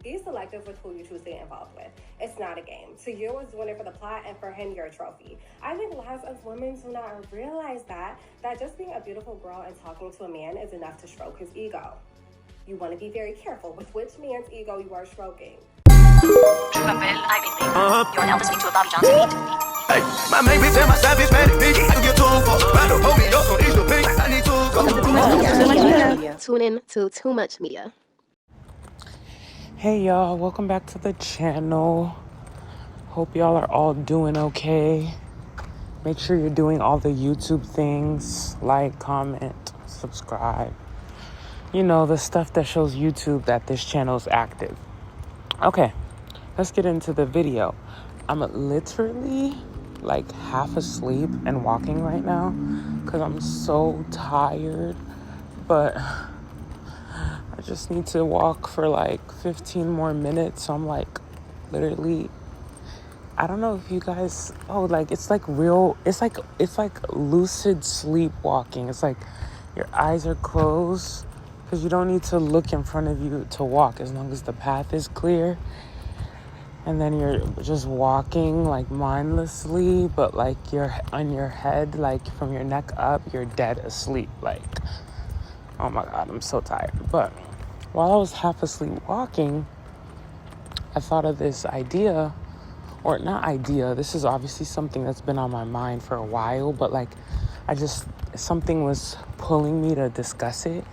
Be selective with who you choose to get involved with. It's not a game. To you, it's doing it for the plot, and for him, you're a trophy. I think lots of women do not realize that just being a beautiful girl and talking to a man is enough to stroke his ego. You want to be very careful with which man's ego you are stroking. Je m'appelle Ivy Baby. You're now listening to a Bobby Johnson beat. Hey, my main bitch and my savage man bitch. I can get too fucked. Rather hold me up on each of pink. I need to go. Tune in to Too Much Media. Hey y'all, welcome back to the channel. Hope y'all are all doing okay. Make sure you're doing all the YouTube things. Like, comment, subscribe. You know, the stuff that shows YouTube that this channel is active. Okay, let's get into the video. I'm literally like half asleep and walking right now because I'm so tired, but I just need to walk for like 15 more minutes. So I'm like literally, I don't know if you guys, it's like lucid sleep walking. It's like your eyes are closed because you don't need to look in front of you to walk as long as the path is clear. And then you're just walking like mindlessly, but like you're on your head, like from your neck up, you're dead asleep. Like, oh my God, I'm so tired. But while I was half asleep walking, I thought of this idea, or not idea. This is obviously something that's been on my mind for a while, but like something was pulling me to discuss it.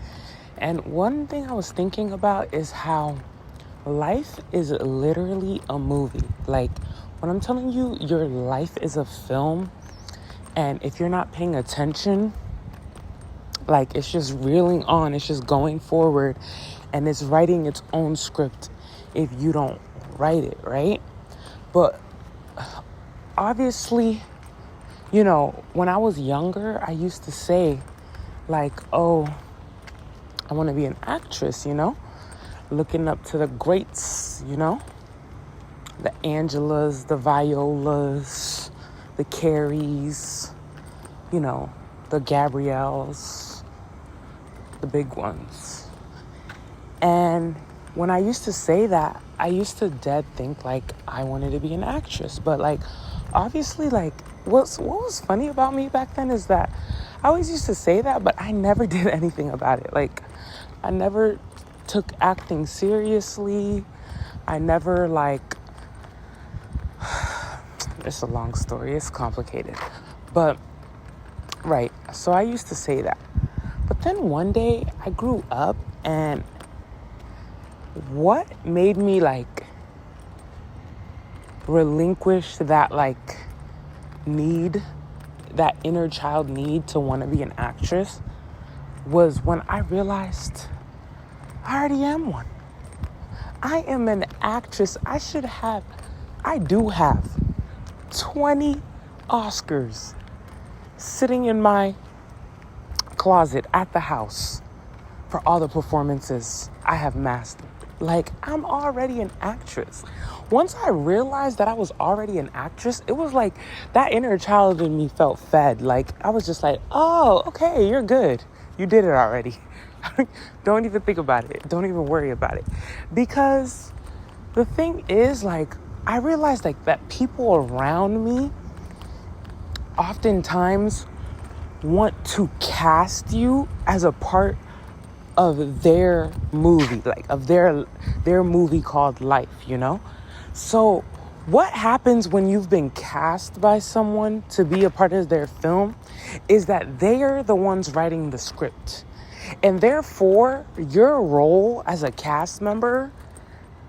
And one thing I was thinking about is how life is literally a movie. Like, when I'm telling you your life is a film, and if you're not paying attention, like, it's just reeling on, it's just going forward, and it's writing its own script if you don't write it, right? But obviously, you know, when I was younger, I used to say, like, oh, I want to be an actress, you know? Looking up to the greats, you know? The Angelas, the Violas, the Carries, you know, the Gabrielles, the big ones. And when I used to say that, I used to dead think like I wanted to be an actress. But like, obviously, like, what was funny about me back then is that I always used to say that, but I never did anything about it. Like, I never took acting seriously. I never it's a long story, it's complicated, but right, so I used to say that. But then one day I grew up, and what made me like relinquish that like need, that inner child need to want to be an actress, was when I realized I already am one. I am an actress. I do have 20 Oscars sitting in my closet at the house for all the performances I have mastered. Like, I'm already an actress. Once I realized that I was already an actress, it was like that inner child in me felt fed. Like, I was just like, oh, okay, you're good. You did it already. Don't even think about it. Don't even worry about it. Because the thing is, like, I realized like that people around me oftentimes want to cast you as a part of their movie, like of their movie called life, you know? So what happens when you've been cast by someone to be a part of their film is that they are the ones writing the script. And therefore, your role as a cast member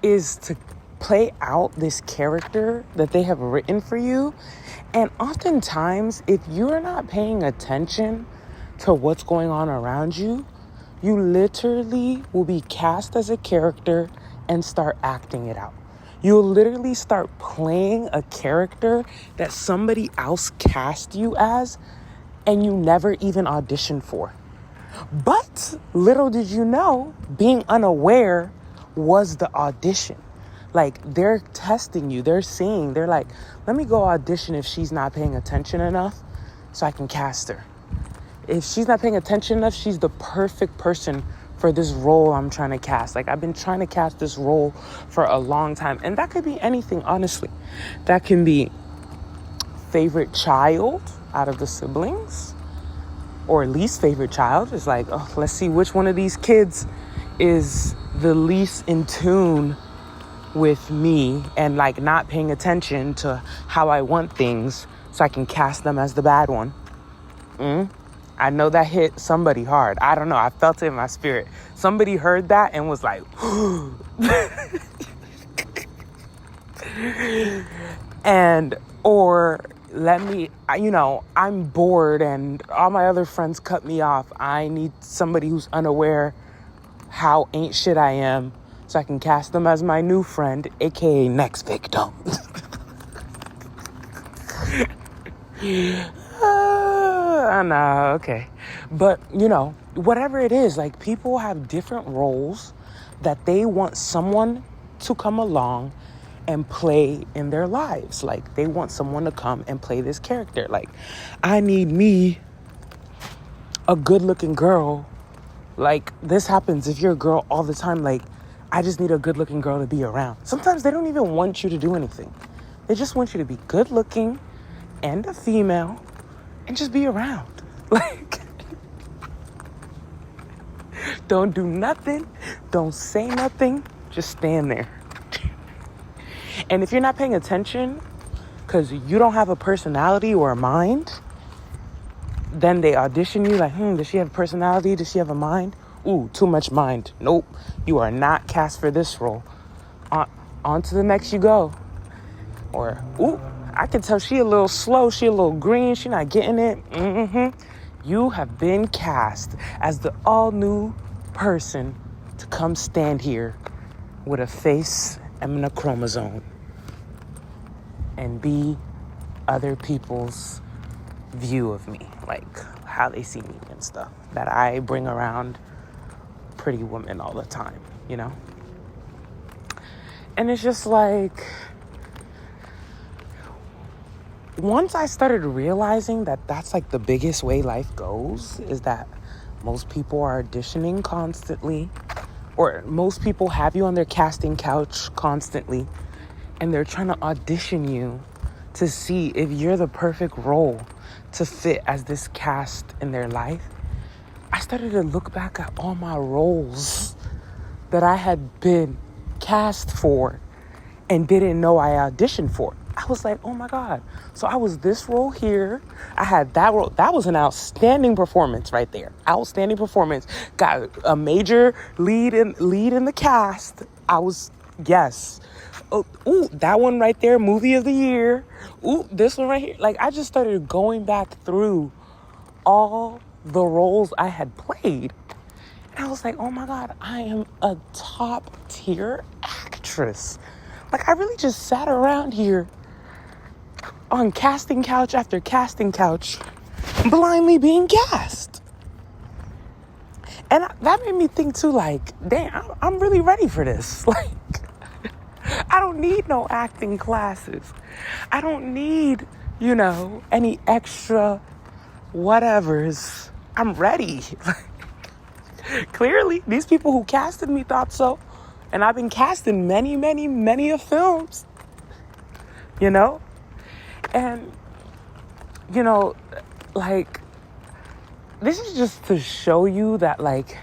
is to play out this character that they have written for you. And oftentimes, if you're not paying attention to what's going on around you, you literally will be cast as a character and start acting it out. You'll literally start playing a character that somebody else cast you as and you never even auditioned for. But little did you know, being unaware was the audition. Like, they're testing you. They're like, let me go audition if she's not paying attention enough so I can cast her. If she's not paying attention enough, she's the perfect person for this role I'm trying to cast. Like, I've been trying to cast this role for a long time. And that could be anything, honestly. That can be favorite child out of the siblings, or least favorite child. It's like, oh, let's see which one of these kids is the least in tune with me and like not paying attention to how I want things, so I can cast them as the bad one. I know that hit somebody hard. I don't know. I felt it in my spirit. Somebody heard that and was like, and, or let me, I'm bored and all my other friends cut me off. I need somebody who's unaware how ain't shit I am, so I can cast them as my new friend, aka next victim. I know, okay. But, whatever it is, like, people have different roles that they want someone to come along and play in their lives. Like, they want someone to come and play this character. Like, I need me a good-looking girl. Like, this happens if you're a girl all the time. Like, I just need a good-looking girl to be around. Sometimes they don't even want you to do anything. They just want you to be good-looking and a female and just be around. Like, don't do nothing. Don't say nothing. Just stand there. And if you're not paying attention because you don't have a personality or a mind, then they audition you like, does she have a personality? Does she have a mind? Ooh, too much mind. Nope. You are not cast for this role. On to the next you go. Or, ooh, I can tell she a little slow. She a little green. She not getting it. You have been cast as the all-new person to come stand here with a face and a chromosome and be other people's view of me, like how they see me and stuff that I bring around pretty women all the time, And it's just like, once I started realizing that that's like the biggest way life goes, is that most people are auditioning constantly, or most people have you on their casting couch constantly, and they're trying to audition you to see if you're the perfect role to fit as this cast in their life. I started to look back at all my roles that I had been cast for and didn't know I auditioned for. I was like, oh my God. So I was this role here. I had that role. That was an outstanding performance right there. Outstanding performance. Got a major lead in the cast. Yes. Oh, ooh, that one right there, movie of the year. Ooh, this one right here. Like, I just started going back through all the roles I had played. And I was like, oh my God, I am a top tier actress. Like, I really just sat around here on casting couch after casting couch, blindly being cast. And that made me think too, like, damn, I'm really ready for this. Like, I don't need no acting classes. I don't need, any extra whatevers. I'm ready. Clearly, these people who casted me thought so. And I've been cast in many, many, many of films. And, like, this is just to show you that, like,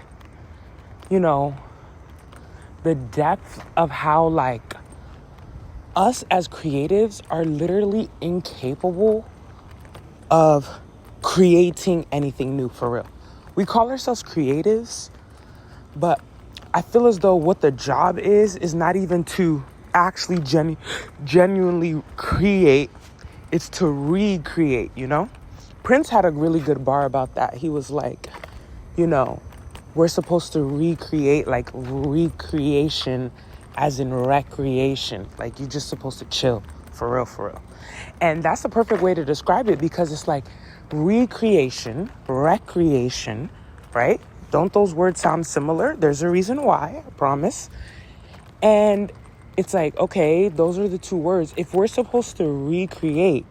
the depth of how, like, us as creatives are literally incapable of creating anything new, for real. We call ourselves creatives, but I feel as though what the job is not even to actually genuinely create. It's to recreate, Prince had a really good bar about that. He was like, we're supposed to recreate, like recreation as in recreation. Like, you're just supposed to chill, for real. And that's the perfect way to describe it, because it's like recreation, right? Don't those words sound similar? There's a reason why, I promise. And it's like, okay, those are the two words. If we're supposed to recreate,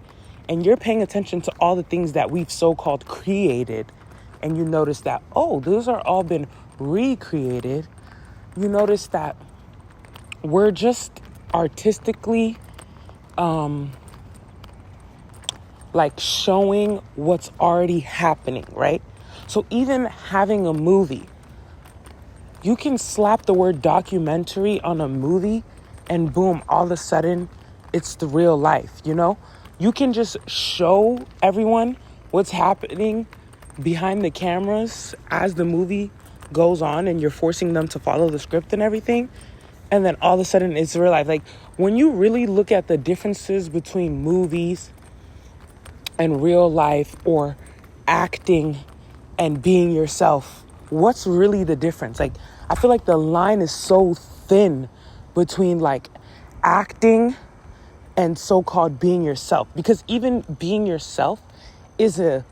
and you're paying attention to all the things that we've so-called created, and you notice that, oh, those are all been recreated, you notice that we're just artistically like showing what's already happening, right? So even having a movie, you can slap the word documentary on a movie and boom, all of a sudden it's the real life, you know? You can just show everyone what's happening behind the cameras as the movie goes on and you're forcing them to follow the script and everything. And then all of a sudden it's real life. Like when you really look at the differences between movies and real life or acting and being yourself, what's really the difference? Like, I feel like the line is so thin between like acting and so-called being yourself, because even being yourself is an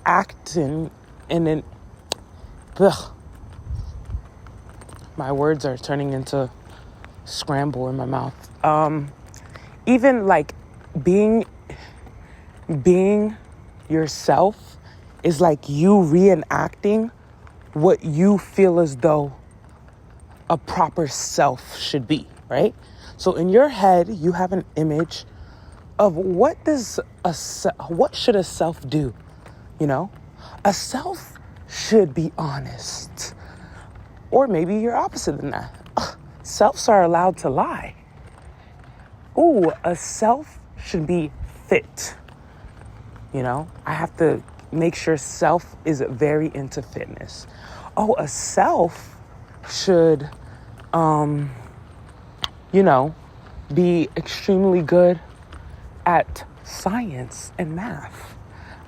acting and an my words are turning into scramble in my mouth. Even like being yourself is like you reenacting what you feel as though a proper self should be, right? So in your head, you have an image of what should a self do? You know, a self should be honest, or maybe you're opposite than that. Selves are allowed to lie. Ooh, a self should be fit. You know, I have to make sure self is very into fitness. Oh, a self should, be extremely good at science and math.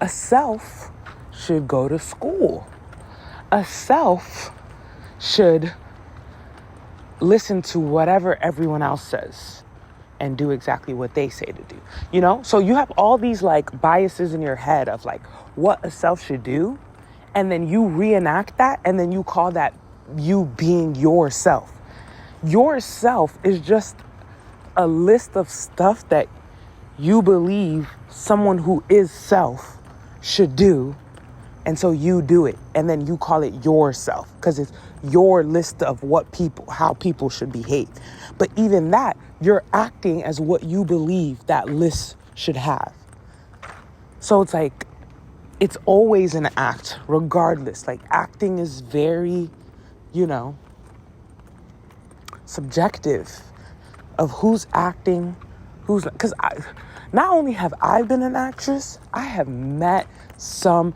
A self should go to school. A self should listen to whatever everyone else says and do exactly what they say to do. You know? So you have all these like biases in your head of like what a self should do. And then you reenact that and then you call that you being yourself. Yourself is just a list of stuff that you believe someone who is self should do. And so you do it. And then you call it yourself because it's your list of how people should behave. But even that, you're acting as what you believe that list should have. So it's like, it's always an act, regardless. Like acting is very, subjective of who's acting, who's not. Because not only have I been an actress, I have met some,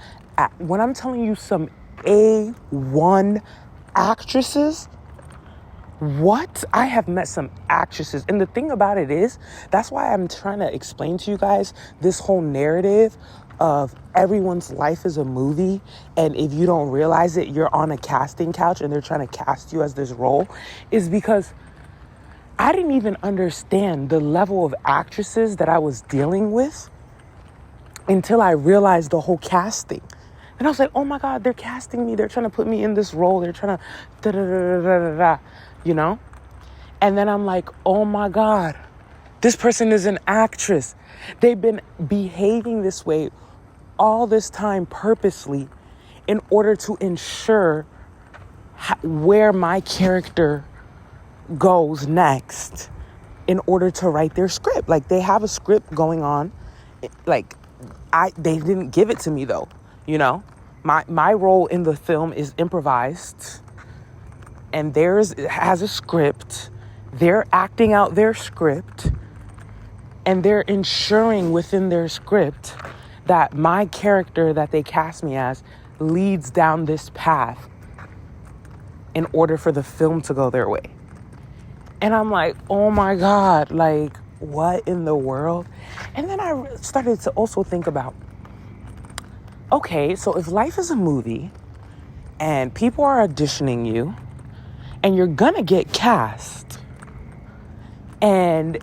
when I'm telling you some A1 actresses, I have met some actresses. And the thing about it is, that's why I'm trying to explain to you guys this whole narrative of everyone's life is a movie, and if you don't realize it, you're on a casting couch and they're trying to cast you as this role, is because I didn't even understand the level of actresses that I was dealing with until I realized the whole casting. And I was like, oh my God, they're casting me. They're trying to put me in this role. They're trying to da-da-da-da-da-da, And then I'm like, oh my God, this person is an actress. They've been behaving this way all this time purposely in order to ensure where my character goes next in order to write their script. Like they have a script going on. Like they didn't give it to me though, My role in the film is improvised and theirs has a script. They're acting out their script and they're ensuring within their script that my character that they cast me as leads down this path in order for the film to go their way. And I'm like, oh my God, like what in the world? And then I started to also think about, okay, so if life is a movie and people are auditioning you and you're gonna get cast and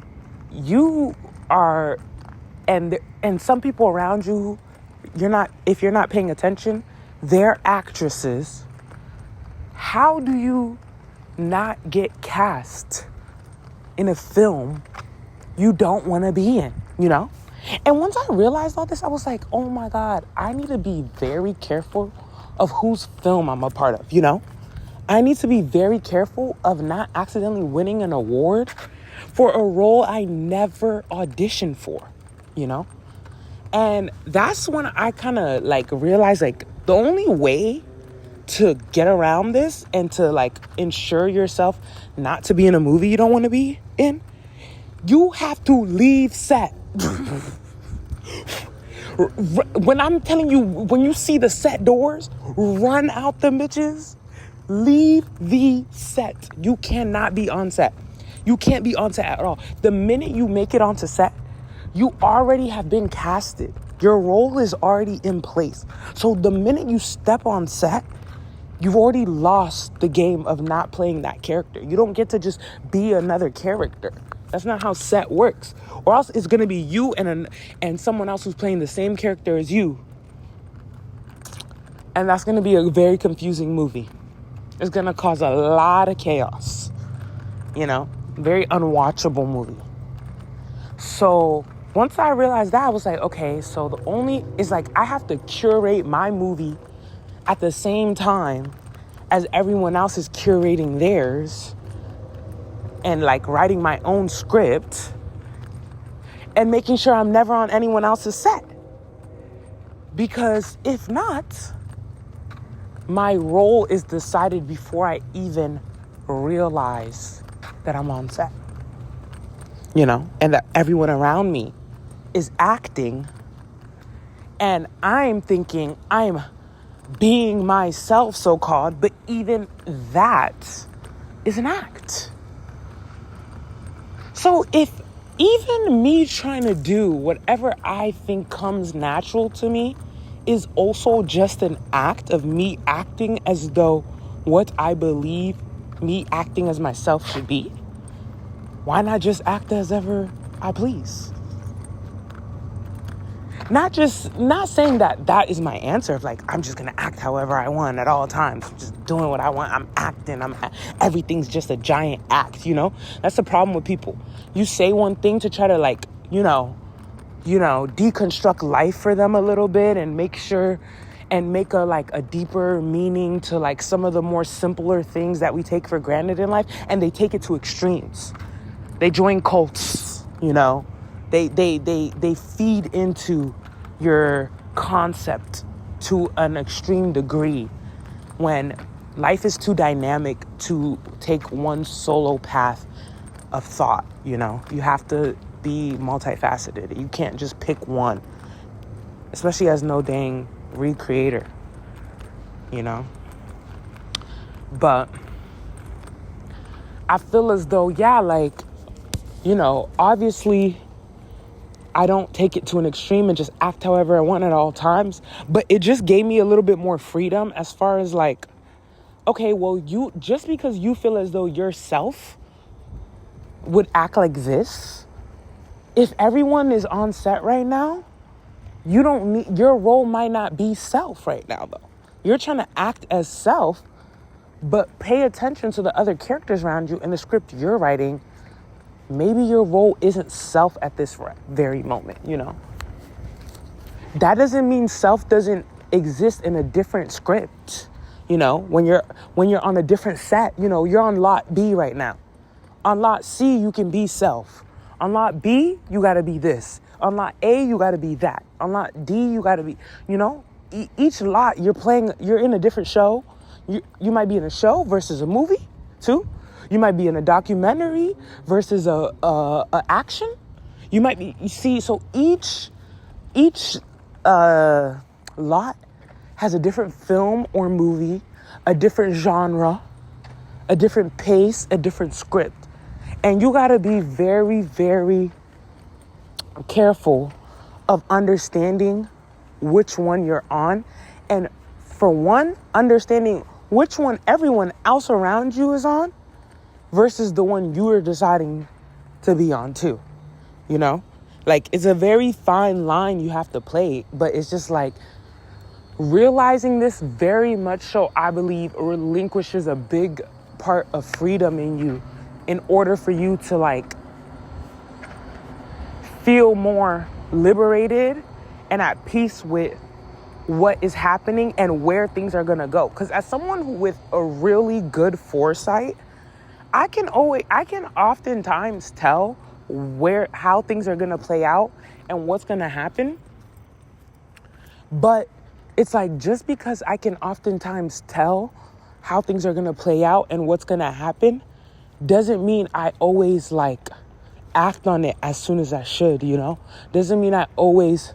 you are, and some people around you, if you're not paying attention, they're actresses. How do you not get cast in a film you don't want to be in, And once I realized all this, I was like, oh my God, I need to be very careful of whose film I'm a part of, you know? I need to be very careful of not accidentally winning an award for a role I never auditioned for, you know? And that's when I kind of like realized like the only way to get around this and to like ensure yourself not to be in a movie you don't want to be in, you have to leave set. When I'm telling you, when you see the set doors, run out the bitches. Leave the set. You cannot be on set. You can't be on set at all. The minute you make it onto set, you already have been casted. Your role is already in place. So the minute you step on set, you've already lost the game of not playing that character. You don't get to just be another character. That's not how set works. Or else it's going to be you and someone else who's playing the same character as you. And that's going to be a very confusing movie. It's going to cause a lot of chaos. You know, very unwatchable movie. So once I realized that, I was like, okay, so the only is like I have to curate my movie at the same time as everyone else is curating theirs and like writing my own script and making sure I'm never on anyone else's set. Because if not, my role is decided before I even realize that I'm on set. You know, and that everyone around me is acting and I'm thinking I'm being myself, so-called, but even that is an act. So if even me trying to do whatever I think comes natural to me is also just an act of me acting as though what I believe me acting as myself should be, why not just act as ever I please? Not saying that is my answer of like, I'm just going to act however I want at all times. I'm just doing what I want. I'm acting. Everything's just a giant act, you know? That's the problem with people. You say one thing to try to like, you know, deconstruct life for them a little bit and make sure and make a deeper meaning to like some of the more simpler things that we take for granted in life. And they take it to extremes. They join cults, you know? They feed into your concept to an extreme degree when life is too dynamic to take one solo path of thought, you know? You have to be multifaceted. You can't just pick one, especially as no dang recreator, you know? But I feel as though, yeah, like, you know, obviously I don't take it to an extreme and just act however I want at all times. But it just gave me a little bit more freedom as far as like, okay, well, you just because you feel as though yourself would act like this, if everyone is on set right now, you don't need, your role might not be self right now though. You're trying to act as self, but pay attention to the other characters around you and the script you're writing. Maybe your role isn't self at this very moment, you know? That doesn't mean self doesn't exist in a different script, you know? When you're on a different set, you know, you're on lot B right now. On lot C, you can be self. On lot B, you gotta be this. On lot A, you gotta be that. On lot D, you gotta be, you know? Each lot you're in a different show. You might be in a show versus a movie, too. You might be in a documentary versus a action. You might be, you see, so each lot has a different film or movie, a different genre, a different pace, a different script. And you gotta be very, very careful of understanding which one you're on. And for one, understanding which one everyone else around you is on versus the one you are deciding to be on too, you know? Like, it's a very fine line you have to play, but it's just like realizing this very much so, I believe, relinquishes a big part of freedom in you in order for you to like feel more liberated and at peace with what is happening and where things are gonna go. Because as someone with a really good foresight, I can oftentimes tell how things are gonna play out and what's gonna happen. But it's like, just because I can oftentimes tell how things are gonna play out and what's gonna happen doesn't mean I always like act on it as soon as I should, you know? Doesn't mean I always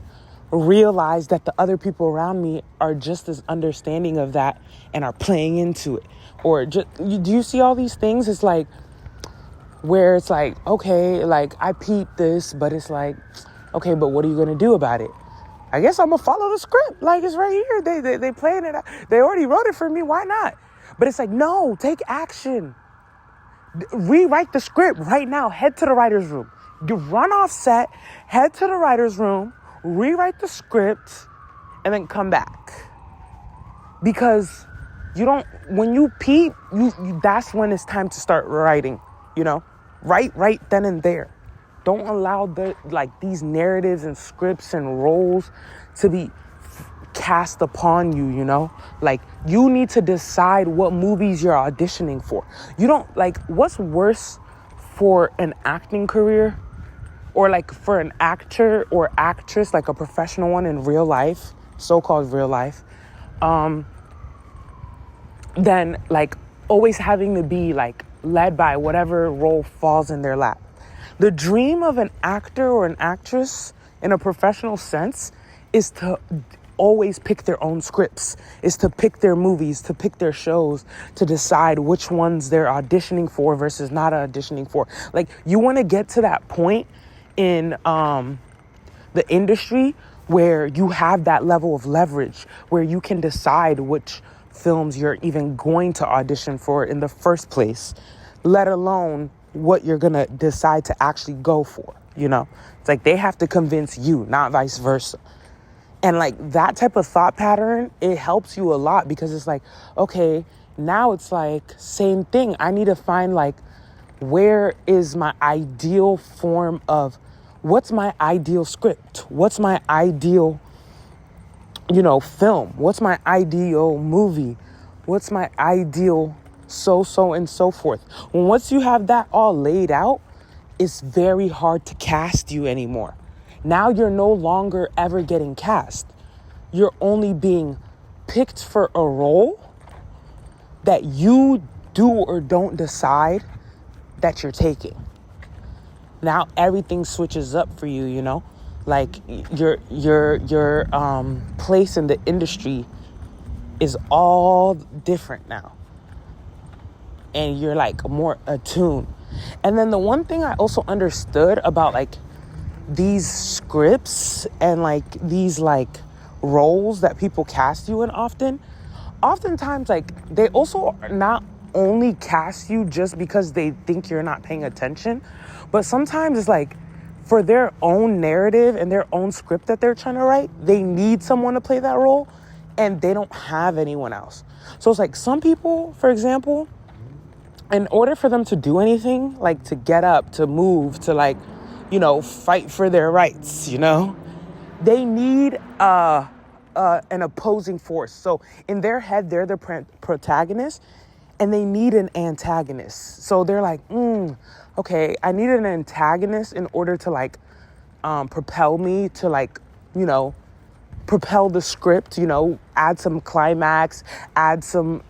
realize that the other people around me are just as understanding of that and are playing into it. Or do you see all these things? It's like, where it's like, okay, like I peeped this, but it's like, okay, but what are you gonna do about it? I guess I'm gonna follow the script. Like, it's right here. They playing it out. They already wrote it for me. Why not? But it's like, no, take action. Rewrite the script right now. Head to the writer's room. You run off set, head to the writer's room, rewrite the script, and then come back. Because when you peep, that's when it's time to start writing, you know? Write right then and there. Don't allow these narratives and scripts and roles to be cast upon you, you know? Like, you need to decide what movies you're auditioning for. You don't, like, what's worse for an acting career, or like for an actor or actress, like a professional one in real life, so-called real life, than like always having to be like led by whatever role falls in their lap. The dream of an actor or an actress in a professional sense is to always pick their own scripts, is to pick their movies, to pick their shows, to decide which ones they're auditioning for versus not auditioning for. Like, you want to get to that point in the industry where you have that level of leverage, where you can decide which films you're even going to audition for in the first place, let alone what you're going to decide to actually go for, you know? It's like they have to convince you, not vice versa. And like that type of thought pattern, it helps you a lot, because it's like, okay, now it's like same thing. I need to find like, where is my ideal form of, what's my ideal script? What's my ideal, film? What's my ideal movie? What's my ideal so and so forth? Once you have that all laid out, it's very hard to cast you anymore. Now you're no longer ever getting cast. You're only being picked for a role that you do or don't decide that you're taking. Now everything switches up for you, you know? Like your place in the industry is all different now. And you're like more attuned. And then the one thing I also understood about like these scripts and like these like roles that people cast you in oftentimes like they also not only cast you just because they think you're not paying attention, but sometimes it's like for their own narrative and their own script that they're trying to write, they need someone to play that role and they don't have anyone else. So it's like some people, for example, in order for them to do anything, like to get up, to move, to like, fight for their rights, they need an opposing force. So in their head, they're the protagonist and they need an antagonist. So they're like, okay, I need an antagonist in order to like propel me to like, propel the script, add some climax, add some,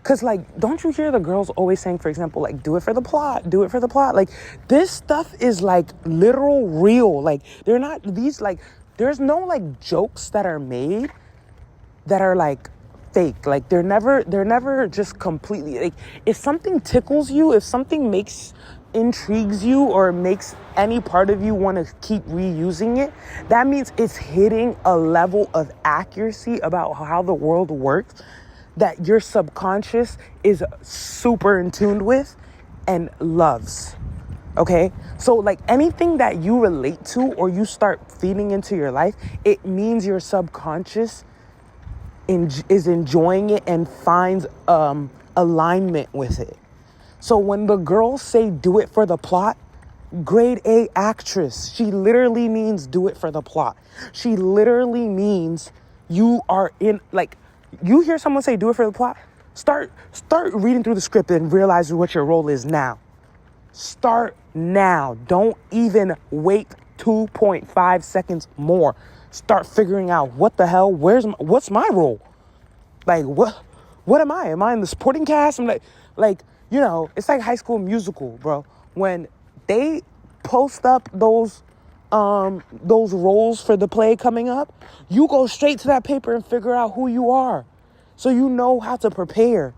because, like, don't you hear the girls always saying, for example, like, do it for the plot, do it for the plot. Like, this stuff is, like, literal real. Like, they're not these, like, there's no, like, jokes that are made that are, like, fake. Like, they're never just completely, like, if something tickles you, if something intrigues you or makes any part of you want to keep reusing it, that means it's hitting a level of accuracy about how the world works that your subconscious is super in tune with and loves, okay? So like anything that you relate to or you start feeding into your life, it means your subconscious is enjoying it and finds alignment with it. So when the girls say do it for the plot, grade A actress, she literally means do it for the plot. She literally means you are in, like, you hear someone say, do it for the plot. Start reading through the script and realize what your role is now. Start now. Don't even wait 2.5 seconds more. Start figuring out what the hell, what's my role? Like, what am I? Am I in the supporting cast? I'm like, you know, it's like High School Musical, bro. When they post up those roles for the play coming up, you go straight to that paper and figure out who you are. So you know how to prepare.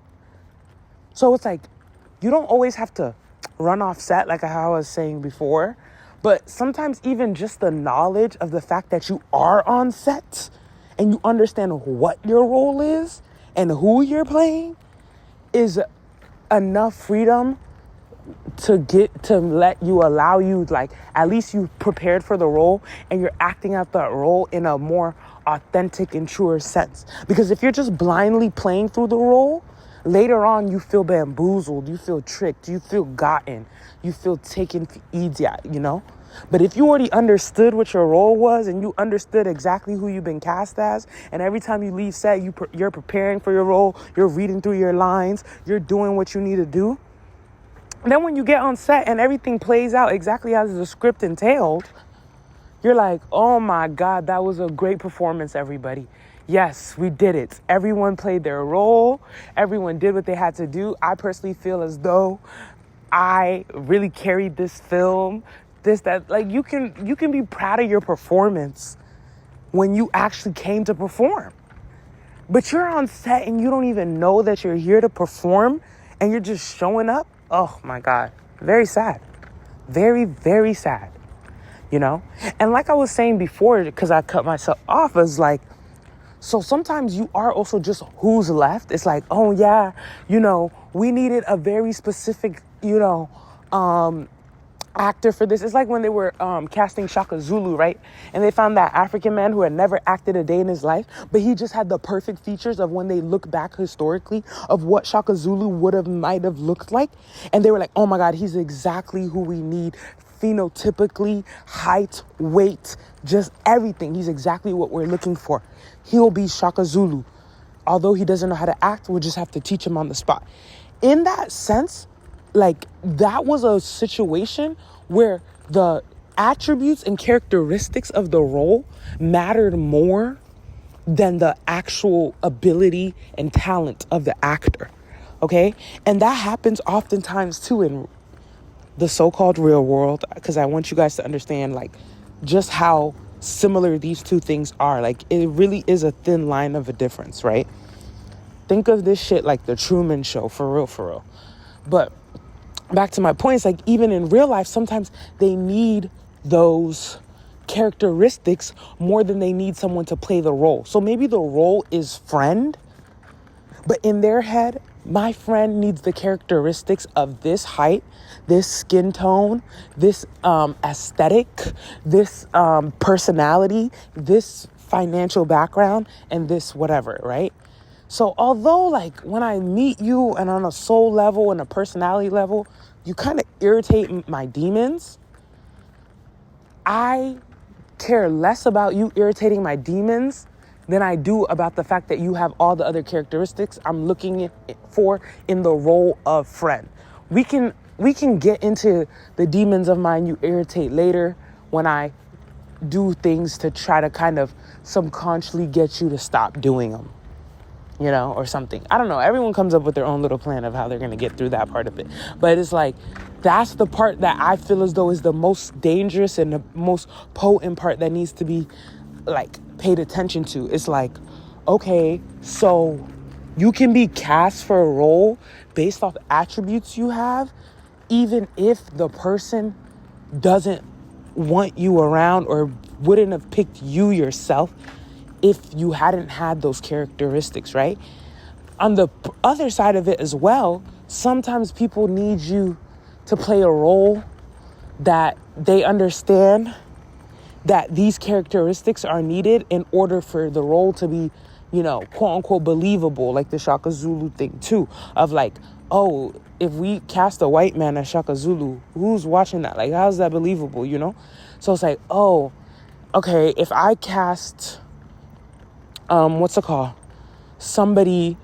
So it's like, you don't always have to run off set like how I was saying before. But sometimes even just the knowledge of the fact that you are on set and you understand what your role is and who you're playing is enough freedom to allow you, like, at least you prepared for the role and you're acting out that role in a more authentic and truer sense. Because if you're just blindly playing through the role, later on you feel bamboozled, you feel tricked, you feel gotten, you feel taken for idiot, you know? But if you already understood what your role was and you understood exactly who you've been cast as, and every time you leave set, you're preparing for your role, you're reading through your lines, you're doing what you need to do, then when you get on set and everything plays out exactly as the script entailed, you're like, oh my God, that was a great performance, everybody. Yes, we did it. Everyone played their role. Everyone did what they had to do. I personally feel as though I really carried this film. Like, you can be proud of your performance when you actually came to perform. But you're on set and you don't even know that you're here to perform and you're just showing up. Oh my God. Very sad. Very, very sad. You know? And like I was saying before, because I cut myself off, is like, so sometimes you are also just who's left. It's like, oh yeah, you know, we needed a very specific, you know, actor for this. It's like when they were casting Shaka Zulu, right? And they found that African man who had never acted a day in his life, but he just had the perfect features of when they look back historically of what Shaka Zulu might have looked like. And they were like, oh my God, he's exactly who we need. Phenotypically, height, weight, just everything. He's exactly what we're looking for. He'll be Shaka Zulu. Although he doesn't know how to act, we'll just have to teach him on the spot. In that sense, like, that was a situation where the attributes and characteristics of the role mattered more than the actual ability and talent of the actor. Okay? And that happens oftentimes too in the so-called real world, because I want you guys to understand, like, just how similar these two things are. Like, it really is a thin line of a difference, right? Think of this shit like the Truman Show, for real. But back to my point, it's like, even in real life, sometimes they need those characteristics more than they need someone to play the role. So maybe the role is friend, but in their head, my friend needs the characteristics of this height, this skin tone, this aesthetic, this personality, this financial background, and this whatever, right? So although, like, when I meet you and on a soul level and a personality level, you kind of irritate my demons, I care less about you irritating my demons than I do about the fact that you have all the other characteristics I'm looking for in the role of friend. We can get into the demons of mine you irritate later when I do things to try to kind of subconsciously get you to stop doing them, you know, or something. I don't know. Everyone comes up with their own little plan of how they're going to get through that part of it. But it's like, that's the part that I feel as though is the most dangerous and the most potent part that needs to be, like, paid attention to. It's like, okay, so you can be cast for a role based off attributes you have, even if the person doesn't want you around or wouldn't have picked you yourself if you hadn't had those characteristics, right? On the other side of it as well, sometimes people need you to play a role that they understand that these characteristics are needed in order for the role to be, you know, quote unquote believable, like the Shaka Zulu thing too, of like, oh, if we cast a white man as Shaka Zulu, who's watching that? Like, how's that believable, you know? So it's like, oh, okay, if I cast what's it called? Somebody,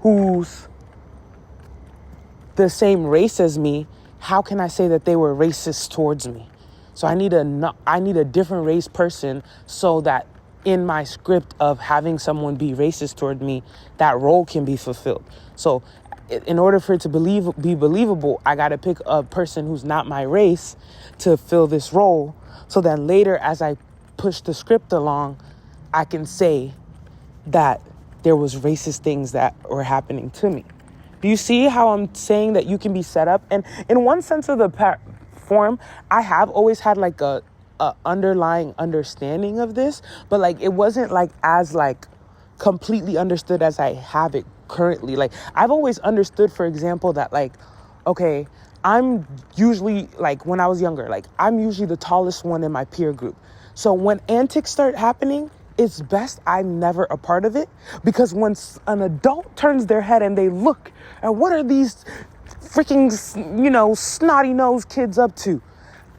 who's the same race as me, how can I say that they were racist towards me? So I need a different race person so that in my script of having someone be racist toward me, that role can be fulfilled. So in order for it to be believable, I got to pick a person who's not my race to fill this role. So then later, as I push the script along, I can say that there was racist things that were happening to me. Do you see how I'm saying that you can be set up? And in one sense of the form, I have always had like a underlying understanding of this, but like it wasn't like as like completely understood as I have it currently. Like I've always understood, for example, that like, okay, I'm usually like when I was younger, like I'm usually the tallest one in my peer group. So when antics start happening, it's best I'm never a part of it, because once an adult turns their head and they look at what are these freaking, snotty nosed kids up to,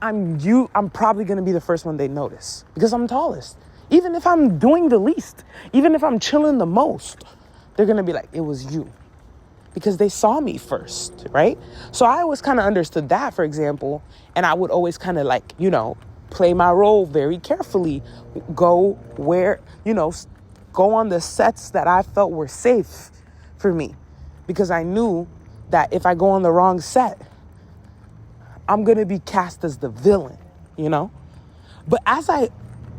I'm probably going to be the first one they notice because I'm tallest. Even if I'm doing the least, even if I'm chilling the most, they're going to be like, it was you, because they saw me first, right? So I always kind of understood that, for example, and I would always kind of like, play my role very carefully, go where, go on the sets that I felt were safe for me, because I knew that if I go on the wrong set, I'm going to be cast as the villain, But as I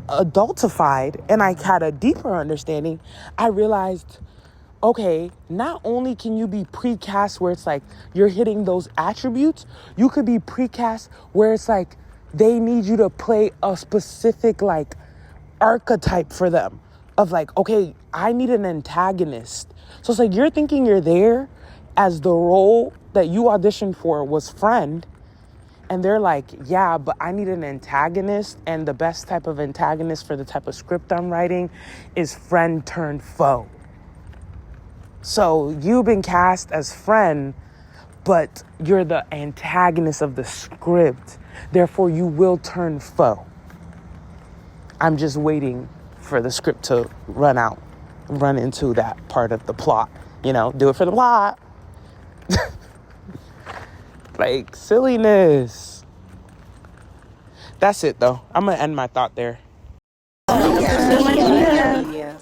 adultified and I had a deeper understanding, I realized, okay, not only can you be precast where it's like you're hitting those attributes, you could be precast where it's like they need you to play a specific like archetype for them of like, okay, I need an antagonist. So it's like you're thinking you're there as the role that you auditioned for was friend. And they're like, yeah, but I need an antagonist. And the best type of antagonist for the type of script I'm writing is friend turned foe. So you've been cast as friend, but you're the antagonist of the script. Therefore, you will turn foe. I'm just waiting for the script to run into that part of the plot. Do it for the plot. Like silliness. That's it though. I'm gonna end my thought there.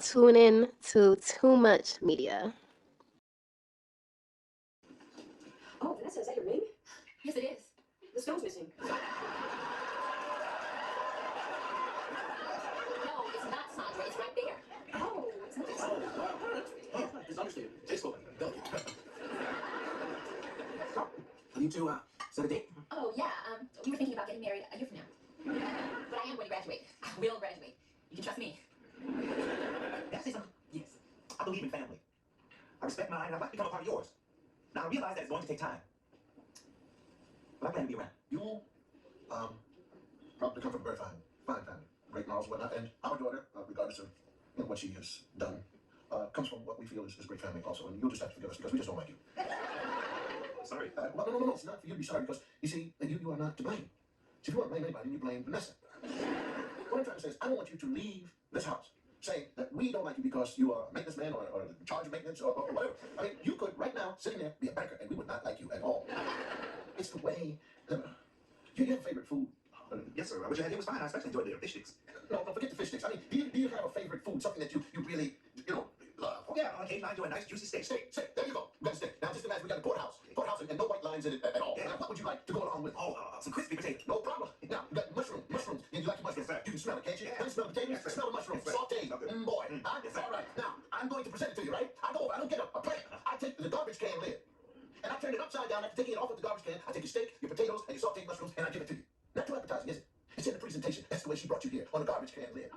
Tune in to Too Much Media. Oh, Vanessa, is that your ring? Yes, it is. The stone's missing. No, it's not, Sandra. It's right there. Oh, it's not. It's understated. Tasteful and delicate. I need to set a date. Oh, yeah. We were thinking about getting married a year from now. But I am going to graduate. I will graduate. You can trust me. Can I say something? Yes. I believe in family. I respect mine, and I'd like to become a part of yours. Now, I realize that it's going to take time. But I plan to be around. You, probably come from a very fine family. Great morals, whatnot. And our daughter, regardless of what she has done, comes from what we feel is a great family also. And you'll just have to forgive us because we just don't like you. Sorry. Well, no. It's not for you to be sorry because, you see, you are not to blame. So if you want to blame anybody, you blame Vanessa. What I'm trying to say is I don't want you to leave this house saying that we don't like you because you are a maintenance man or in charge of maintenance or whatever. I mean, you could right now, sitting there, be a banker, and we would not like you at all. It's the way. You have a favorite food? Yes, sir. I wish I had it was fine. I especially enjoyed their fish sticks. No, forget the fish sticks. I mean, do you have a favorite food? Something that you really, love? Oh, yeah. On occasion, I enjoy a nice, juicy steak. Steak. There you go. You got a steak. Now, just imagine we got a courthouse. And no white lines in it at all. Yeah. Now, what would you like to go along with? Oh, some crispy potatoes. No problem. Now, you got mushrooms. Yeah, you like your mushrooms. Yes, sir. You can smell it, can't you? Yeah. Can you smell the potatoes? Yes, sir. Smell the mushrooms. Yes, sir. Sauteed. Okay. Boy. Huh? Yes, sir. All right. Now, I'm going to present it to you, right? I don't get a plate. I take the garbage can lid. And I turn it upside down. After taking it off of the garbage can, I take your steak, your potatoes, and your sauteed mushrooms, and I give it to you. Not too appetizing, is it? It's in the presentation. That's the way she brought you here, on the garbage can lid.